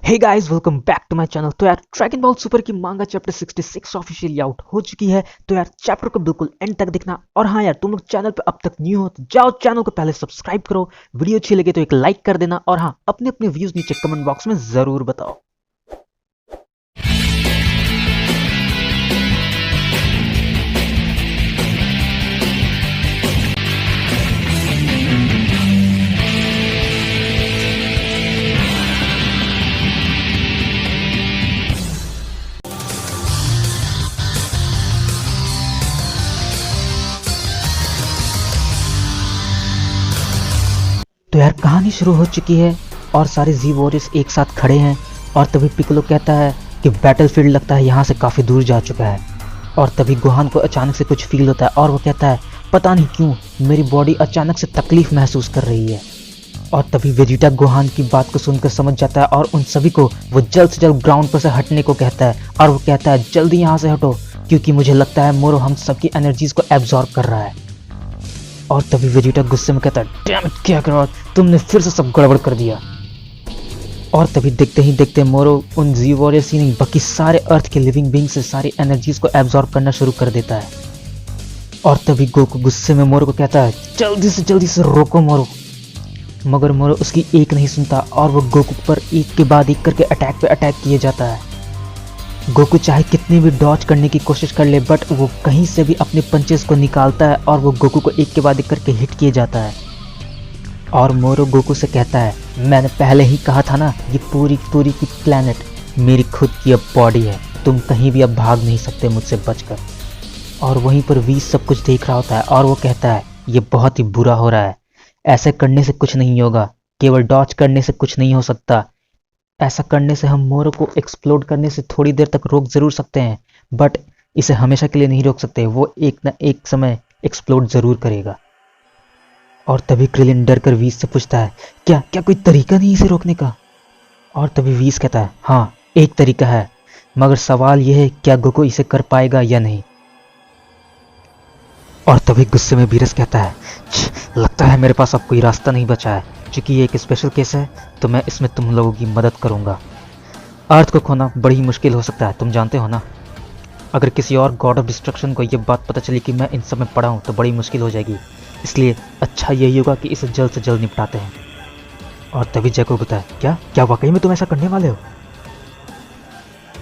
Hey guys, welcome back to my channel. तो यार, dragon ball super की मांगा चैप्टर 66 ऑफिशियली आउट हो चुकी है। तो यार, चैप्टर को बिल्कुल एंड तक देखना। और हाँ यार, तुम लोग चैनल पे अब तक न्यू हो तो जाओ चैनल को पहले सब्सक्राइब करो, वीडियो अच्छी लगे तो एक लाइक कर देना। और हाँ, अपने अपने व्यूज नीचे कमेंट बॉक्स में जरूर बताओ। तो यार, कहानी शुरू हो चुकी है और सारे जी वॉरियर्स एक साथ खड़े हैं। और तभी पिccolo कहता है कि बैटलफील्ड लगता है यहाँ से काफ़ी दूर जा चुका है। और तभी गोहान को अचानक से कुछ फील होता है और वो कहता है, पता नहीं क्यों मेरी बॉडी अचानक से तकलीफ महसूस कर रही है। और तभी वेजिटा गोहान की बात को सुनकर समझ जाता है और उन सभी को वो जल्द से जल्द ग्राउंड पर से हटने को कहता है। और वो कहता है, जल्दी यहाँ से हटो, क्योंकि मुझे लगता है मोरो हम सबकी एनर्जीज को एब्जॉर्ब कर रहा है। और तभी वेजिटा गुस्से में कहता है, डैम इट, क्या करो, तुमने फिर से सब गड़बड़ कर दिया। और तभी देखते ही देखते मोरो उन जी वॉरियर्स ही नहीं बाकी सारे अर्थ के लिविंग बीइंग से सारी एनर्जीज को एब्जॉर्ब करना शुरू कर देता है। और तभी गोकू गुस्से में मोरो को कहता है, जल्दी से रोको मोरो। मगर मोरो उसकी एक नहीं सुनता और वो गोकू पर एक के बाद एक करके अटैक पे अटैक किए जाता है। गोकू चाहे कितनी भी डॉज करने की कोशिश कर ले, बट वो कहीं से भी अपने पंचेस को निकालता है और वो गोकू को एक के बाद एक करके हिट किए जाता है। और मोरो गोकू से कहता है, मैंने पहले ही कहा था ना, ये पूरी की प्लेनेट मेरी खुद की अब बॉडी है, तुम कहीं भी अब भाग नहीं सकते मुझसे बचकर। और वहीं पर वी सब कुछ देख रहा होता है और वो कहता है, ये बहुत ही बुरा हो रहा है, ऐसे करने से कुछ नहीं होगा, केवल डॉज करने से कुछ नहीं हो सकता। ऐसा करने से हम मोरो को एक्सप्लोड करने से थोड़ी देर तक रोक जरूर सकते हैं, बट इसे हमेशा के लिए नहीं रोक सकते, वो एक न एक समय एक्सप्लोड जरूर करेगा। और तभी क्रिलिन डर कर वीस से पूछता है, क्या कोई तरीका नहीं इसे रोकने का? और तभी वीस कहता है, हाँ एक तरीका है, मगर सवाल यह है क्या गोकू इसे कर पाएगा या नहीं। और तभी गुस्से में वीरस कहता है, लगता है मेरे पास अब कोई रास्ता नहीं बचा है, क्योंकि ये एक स्पेशल केस है तो मैं इसमें तुम लोगों की मदद करूंगा। अर्थ को खोना बड़ी मुश्किल हो सकता है, तुम जानते हो ना। अगर किसी और गॉड ऑफ डिस्ट्रक्शन को ये बात पता चली कि मैं इन सब में पड़ा हूँ तो बड़ी मुश्किल हो जाएगी, इसलिए अच्छा यही होगा कि इसे जल्द से जल्द निपटाते हैं। और तभी जैको कहता है, क्या वाकई में तुम ऐसा करने वाले हो?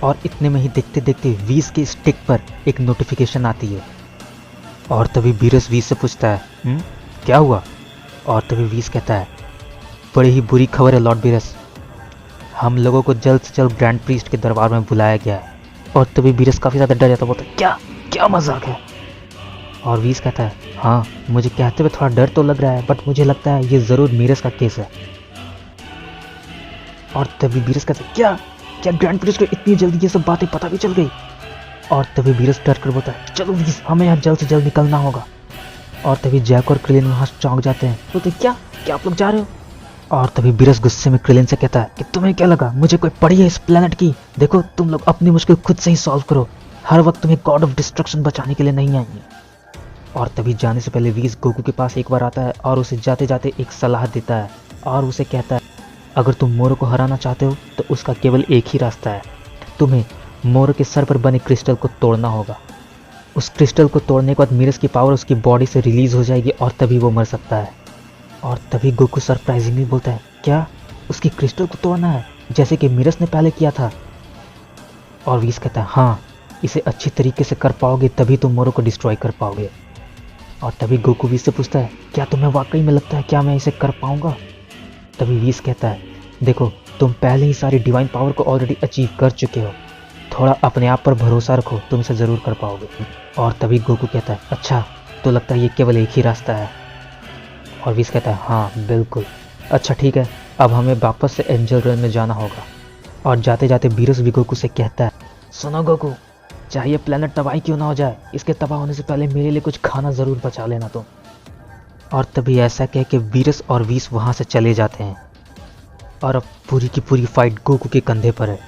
और इतने में ही देखते देखते वीस के स्टिक पर एक नोटिफिकेशन आती है। और तभी वीरस वीस से पूछता है, क्या हुआ? और तभी वीस कहता है, बड़ी ही बुरी खबर है लॉर्ड वीरस, हम लोगों को जल्द से जल्द ग्रैंड प्रीस्ट के दरबार में बुलाया गया है। और तभी वीरस काफ़ी ज़्यादा डर जाता है, बोलता है, क्या मजाक है? और वीस कहता है, हाँ मुझे कहते हुए थोड़ा डर तो लग रहा है, बट मुझे लगता है ये ज़रूर मीरस का केस है। और तभी वीरस कहता है, क्या ग्रैंड प्रीस्ट को इतनी जल्दी ये सब बातें पता भी चल गई? और तभी वीरस डर कर बोलता है, चलो वीस, हमें यहाँ जल्द से जल्द निकलना होगा। और तभी जैक और क्रिलिन वहाँ चौंक जाते हैं, बोलते क्या आप लोग जा रहे हो? और तभी वीरस गुस्से में क्रिलिन से कहता है कि तुम्हें क्या लगा मुझे कोई पड़ी है इस प्लेनेट की? देखो तुम लोग अपनी मुश्किल खुद से ही सॉल्व करो, हर वक्त तुम्हें गॉड ऑफ डिस्ट्रक्शन बचाने के लिए नहीं आई है। और तभी जाने से पहले वीस गोकू के पास एक बार आता है और उसे जाते जाते एक सलाह देता है और उसे कहता है, अगर तुम मोरो को हराना चाहते हो तो उसका केवल एक ही रास्ता है, तुम्हें मोरो के सर पर बने क्रिस्टल को तोड़ना होगा। उस क्रिस्टल को तोड़ने के बाद मीरस की पावर उसकी बॉडी से रिलीज हो जाएगी और तभी वो मर सकता है। और तभी गोकू सरप्राइजिंगली बोलता है, क्या उसकी क्रिस्टल को तोड़ना है, जैसे कि मीरस ने पहले किया था? और वीस कहता है, हाँ इसे अच्छी तरीके से कर पाओगे तभी तुम मोरो को डिस्ट्रॉय कर पाओगे। और तभी गोकू वीस से पूछता है, क्या तुम्हें वाकई में लगता है क्या मैं इसे कर पाऊंगा? तभी वीस कहता है, देखो तुम पहले ही सारी डिवाइन पावर को ऑलरेडी अचीव कर चुके हो, थोड़ा अपने आप पर भरोसा रखो, तुम इसे ज़रूर कर पाओगे। और तभी गोकू कहता है, अच्छा तो लगता है ये केवल एक ही रास्ता है। और वीस कहता है, हाँ बिल्कुल, अच्छा ठीक है, अब हमें वापस से एंजल रेन में जाना होगा। और जाते जाते वीरस भी गोकू से कहता है, सुनो गोकू, चाहे प्लेनेट तबाही क्यों ना हो जाए, इसके तबाह होने से पहले मेरे लिए कुछ खाना ज़रूर बचा लेना तुम। और तभी ऐसा कह के वीरस और वीस वहाँ से चले जाते हैं। और अब पूरी की पूरी फाइट गोकू के कंधे पर है।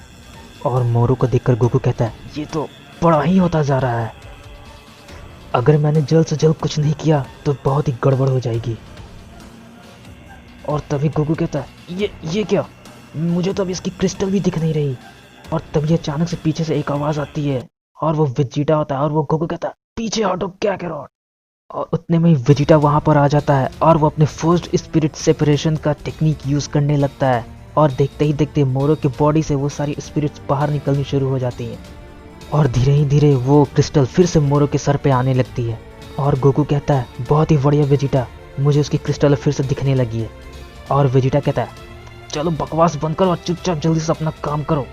और मोरो को देखकर गोकू कहता है, ये तो बड़ा ही होता जा रहा है, अगर मैंने जल्द से जल्द कुछ नहीं किया तो बहुत ही गड़बड़ हो जाएगी। और तभी गोकू कहता है, ये क्या? मुझे तो अब इसकी क्रिस्टल भी दिख नहीं रही। और तभी अचानक से पीछे से एक आवाज आती है और वो वेजिटा होता है और वो गोकू कहता है पीछे हटो क्या करो। और उतने में ही वेजिटा वहां पर आ जाता है और वो अपने फोर्स्ड स्पिरिट सेपरेशन का टेक्निक यूज करने लगता है। और देखते ही देखते मोरो के बॉडी से वो सारी स्पिरिट्स बाहर निकलनी शुरू हो जाती हैं और धीरे ही धीरे वो क्रिस्टल फिर से मोरो के सर पे आने लगती है। और गोकू कहता है बहुत ही बढ़िया वेजिटा, मुझे उसकी क्रिस्टल फिर से दिखने लगी है। और वेजिटा कहता है चलो बकवास बंद करो और चुपचाप जल्दी से अपना काम करो।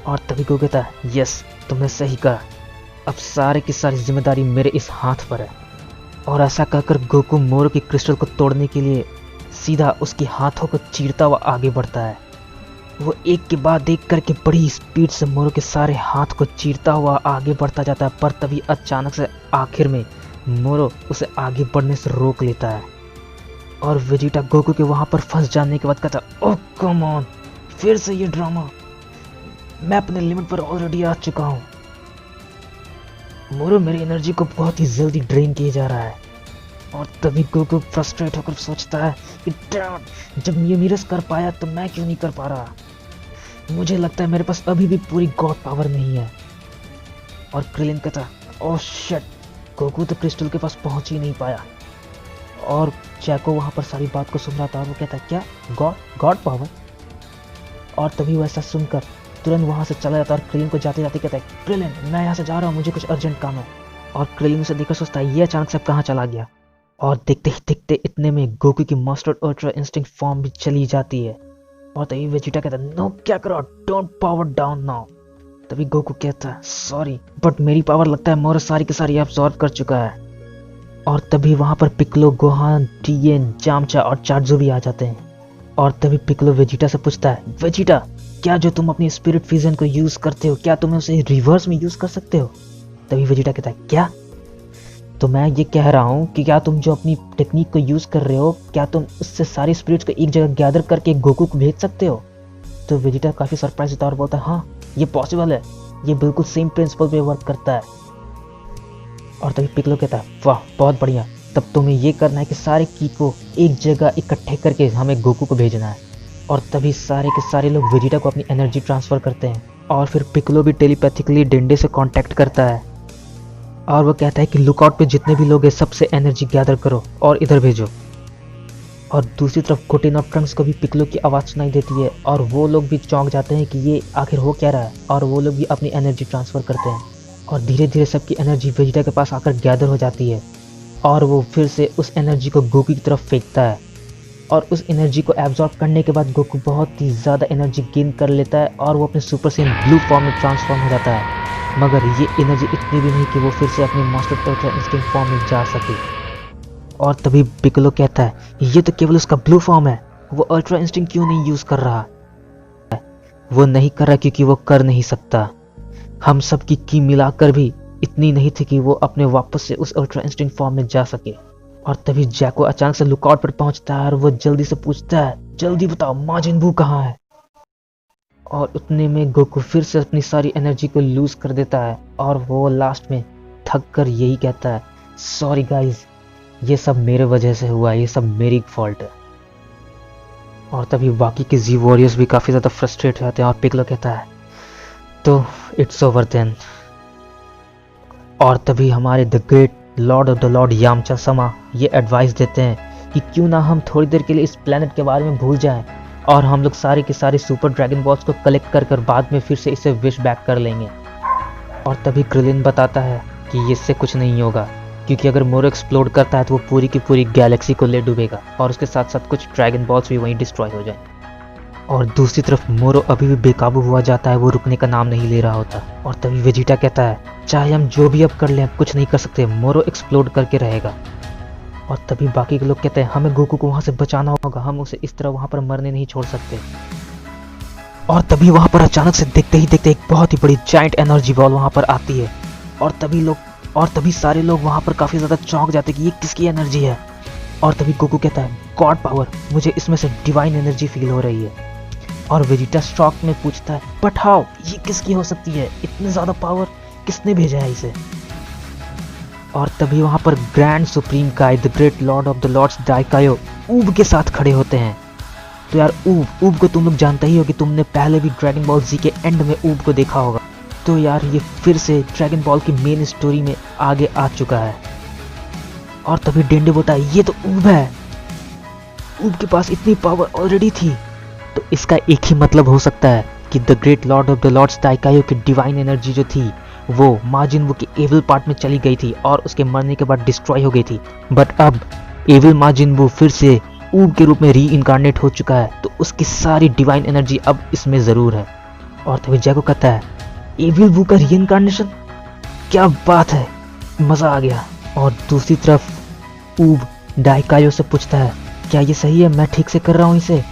और तभी गोकू कहता है यस तुमने सही कहा, अब सारे की सारी जिम्मेदारी मेरे इस हाथ पर है। और ऐसा कहकर गोकू मोरो की क्रिस्टल को तोड़ने के लिए सीधा उसके हाथों को चीरता हुआ आगे बढ़ता है। वो एक के बाद एक करके बड़ी स्पीड से मोरो के सारे हाथ को चीरता हुआ आगे बढ़ता जाता है, पर तभी अचानक से आखिर में मोरो उसे आगे बढ़ने से रोक लेता है। और वेजिटा गोकू के वहां पर फंस जाने के बाद कहता है ओह कम ऑन, फिर से ये ड्रामा, मैं अपने लिमिट पर ऑलरेडी आ चुका हूँ। मोरो मेरी एनर्जी को बहुत ही जल्दी ड्रेन किया जा रहा है। और तभी गोकू फ्रस्ट्रेट होकर सोचता है कि जब ये मिरस कर पाया तो मैं क्यों नहीं कर पा रहा। मुझे लगता है मेरे पास अभी भी पूरी गॉड पावर नहीं है। और क्रिलिन कहता ओह शिट, गोकू तो क्रिस्टल के पास पहुंच ही नहीं पाया। और जैको वहां पर सारी बात को सुन रहा था और वो कहता क्या गॉड पावर। और तभी वो ऐसा सुनकर तुरंत वहां से चला जाता है और क्रिलिन को जाते जाते कहता है क्रिलिन मैं यहाँ से जा रहा हूँ, मुझे कुछ अर्जेंट काम है। और क्रिलिन उसे देखकर सोचता है ये अचानक से कहाँ चला गया। और देखते ही देखते इतने में गोकू की मास्टर अल्ट्रा इंस्टिंक्ट फॉर्म भी चली जाती है। और तभी वेजिटा कहता है नो क्या करो, डोंट पावर डाउन नाउ। तभी गोकू कहता है सॉरी बट मेरी पावर लगता है मोरो सारी की सारी एब्जॉर्ब कर चुका है। और तभी वहां पर पिक्लो, गोहान, टीएन, जामचा और चार्जो भी आ जाते हैं। और तभी पिक्लो वेजिटा से पूछता है वेजिटा क्या जो तुम अपनी स्पिरिट फ्यूजन को यूज करते हो क्या तुम उसे रिवर्स में यूज कर सकते हो। तभी वेजिटा कहता है क्या, तो मैं ये कह रहा हूँ कि क्या तुम जो अपनी टेक्निक को यूज कर रहे हो क्या तुम उससे सारी स्पिरिट्स को एक जगह गैदर करके गोकू को भेज सकते हो। तो वेजिटा काफी सरप्राइज होता है और बोलता है हाँ ये पॉसिबल है, ये बिल्कुल सेम प्रिंसिपल पे वर्क करता है। और तभी पिक्लो कहता है वाह बहुत बढ़िया, तब तुम्हें ये करना है कि सारे की को एक जगह इकट्ठे करके हमें गोकू को भेजना है। और तभी सारे के सारे लोग वेजिटा को अपनी एनर्जी ट्रांसफर करते हैं। और फिर पिक्लो भी टेलीपैथिकली डेंडे से कांटेक्ट करता है और वो कहता है कि लुकआउट पे जितने भी लोग हैं सबसे एनर्जी गैदर करो और इधर भेजो। और दूसरी तरफ कोटिन और ट्रंक्स को भी पिक्लो की आवाज़ सुनाई देती है और वो लोग भी चौंक जाते हैं कि ये आखिर हो क्या रहा है। और वो लोग भी अपनी एनर्जी ट्रांसफ़र करते हैं और धीरे धीरे सबकी एनर्जी वेजिटा के पास आकर गैदर हो जाती है। और वो फिर से उस एनर्जी को गोकू की तरफ फेंकता है और उस एनर्जी को एब्जॉर्ब करने के बाद गोकू बहुत ही ज़्यादा एनर्जी गेन कर लेता है और वो अपने सुपर सेन ब्लू फॉर्म में ट्रांसफॉर्म हो जाता है। मगर ये एनर्जी इतनी भी नहीं कि वो फिर से अपने मास्टर अल्ट्रा इंस्टिंक्ट फॉर्म में जा सके। और तभी पिक्लो कहता है ये तो केवल उसका ब्लू फॉर्म है, वो अल्ट्रा इंस्टिंक्ट क्यों नहीं यूज़ कर रहा। वो नहीं कर रहा क्योंकि वो कर नहीं सकता। हम सब की मिलाकर भी इतनी नहीं थी कि वो अपने वापस से उस अल्ट्रा इंस्टिंक्ट फॉर्म में जा सके। और तभी जैको अचानक से लुकआउट पर पहुंचता है और वो जल्दी से पूछता है जल्दी बताओ माजिन बू कहाँ है। और उतने में गोकू फिर से अपनी सारी एनर्जी को लूज कर देता है और वो लास्ट में थक कर यही कहता है सॉरी गाइज, ये सब मेरे वजह से हुआ, ये सब मेरी फॉल्ट है। और तभी बाकी के जी वॉरियर्स भी काफ़ी ज़्यादा फ्रस्ट्रेट हो जाते हैं और पिक्लो कहता है तो इट्स ओवर देन। और तभी हमारे the great lord of the Lord Yamcha समा ये एडवाइस देते हैं कि क्यों ना हम थोड़ी देर के लिए इस प्लेनेट के बारे में भूल जाएं और हम लोग सारे के सारे सुपर ड्रैगन बॉल्स को कलेक्ट कर बाद में फिर से इसे विश बैक कर लेंगे। और तभी क्रिलिन बताता है कि इससे कुछ नहीं होगा क्योंकि अगर मोरो एक्सप्लोड करता है तो वो पूरी की पूरी गैलेक्सी को ले डूबेगा और उसके साथ साथ कुछ ड्रैगन बॉल्स भी वहीं डिस्ट्रॉय हो जाएं। और दूसरी तरफ मोरो अभी भी बेकाबू हुआ जाता है, वो रुकने का नाम नहीं ले रहा होता। और तभी वेजिटा कहता है चाहे हम जो भी अब कर लें कुछ नहीं कर सकते, मोरो एक्सप्लोड करके रहेगा। और तभी बाकी के लोग कहते हैं हमें गोकू को वहां से बचाना होगा, हम उसे इस तरह वहां पर मरने नहीं छोड़ सकते। और तभी वहां पर अचानक से देखते ही देखते एक बहुत ही बड़ी जायंट एनर्जी बॉल वहां पर आती है और तभी सारे लोग वहां पर काफी ज्यादा चौंक जाते हैं कि ये किसकी एनर्जी है। और तभी गोकू कहता है गॉड पावर, मुझे इसमें से डिवाइन एनर्जी फील हो रही है। और वेजिटा शॉक में पूछता है बट हाउ, ये किसकी हो सकती है, इतनी ज्यादा पावर किसने भेजा है इसे। और तभी वहां पर grand supreme Kai the great lord of the lords Daikaio Uub के साथ खड़े होते हैं तो यार ऊब को तुम लोग जानते ही हो कि तुमने पहले भी ड्रैगन बॉल जी के एंड में ऊब को देखा होगा। तो यार ये फिर से ड्रैगन बॉल की मेन स्टोरी में आगे आ चुका है। और तभी डेंडे बोलता है ये तो ऊब है, ऊब के पास इतनी पावर ऑलरेडी थी। तो इसका एक ही मतलब हो सकता है कि the great lord of the lords Daikaio की डिवाइन एनर्जी जो थी वो माजिन बू के एविल पार्ट में चली गई थी और उसके मरने के बाद डिस्ट्रॉय हो गई थी। बट अब एविल माजिन बू फिर से ऊब के रूप में री इनकारनेट हो चुका है, तो उसकी सारी डिवाइन एनर्जी अब इसमें ज़रूर है। और तभी जैको कहता है एविल बू का री इनकारनेशन, क्या बात है, मज़ा आ गया। और दूसरी तरफ ऊब दाइकायो से पूछता है क्या ये सही है, मैं ठीक से कर रहा हूँ इसे?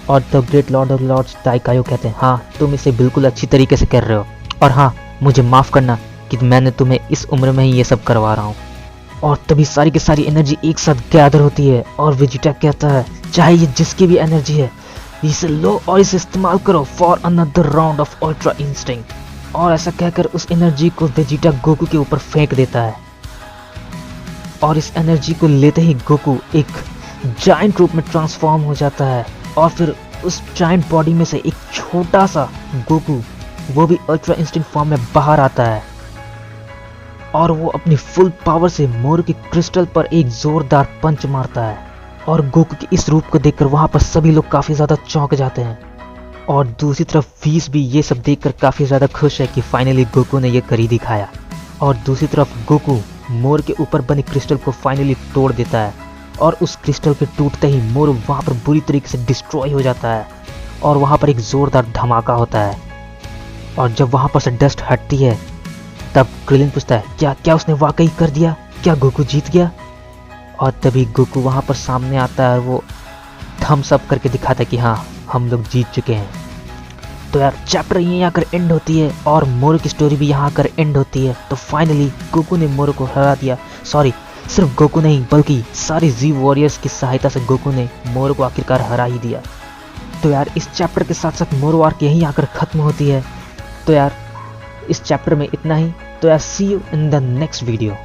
और the great lord of lords Daikaio कहते हैं हाँ तुम इसे बिल्कुल अच्छी तरीके से कर रहे हो, और हाँ मुझे माफ़ करना कि मैंने तुम्हें इस उम्र में ही ये सब करवा रहा हूँ। और तभी सारी की सारी एनर्जी एक साथ गैदर होती है और वेजिटा कहता है चाहे ये जिसकी भी एनर्जी है इसे लो और इसे इस्तेमाल करो for another round of ultra instinct. और ऐसा कहकर उस एनर्जी को वेजिटा गोकू के ऊपर फेंक देता है। और इस एनर्जी को लेते ही गोकू एक जायंट रूप में ट्रांसफॉर्म हो जाता है और फिर उस जायंट बॉडी में से एक छोटा सा गोकू वो भी अल्ट्रा इंस्टिंक्ट फॉर्म में बाहर आता है और वो अपनी फुल पावर से मोर के क्रिस्टल पर एक जोरदार पंच मारता है। और गोकू के इस रूप को देखकर वहां पर सभी लोग काफी ज्यादा चौंक जाते हैं। और दूसरी तरफ वीस भी ये सब देखकर काफी ज्यादा खुश है कि फाइनली गोकू ने ये कर ही दिखाया। और दूसरी तरफ गोकू मोर के ऊपर बने क्रिस्टल को फाइनली तोड़ देता है और उस क्रिस्टल के टूटते ही मोर वहां पर बुरी तरीके से डिस्ट्रॉय हो जाता है और वहां पर एक जोरदार धमाका होता है। और जब वहां पर से डस्ट हटती है तब क्रिलिन पूछता है क्या क्या उसने वाकई कर दिया, क्या गोकू जीत गया? और तभी गोकू वहां पर सामने आता है और वो थम्स अप करके दिखाता है कि हाँ हम लोग जीत चुके हैं। तो यार चैप्टर यहीं आकर एंड होती है और मोरो की स्टोरी भी यहाँ आकर एंड होती है। तो फाइनली गोकू ने मोरो को हरा दिया। सॉरी, सिर्फ गोकू नहीं बल्कि सारी जी वॉरियर्स की सहायता से गोकू ने मोरो को आखिरकार हरा ही दिया। तो यार इस चैप्टर के साथ साथ मोरो आर्क यहीं आकर खत्म होती है। तो यार इस चैप्टर में इतना ही। तो यार see you in the next video.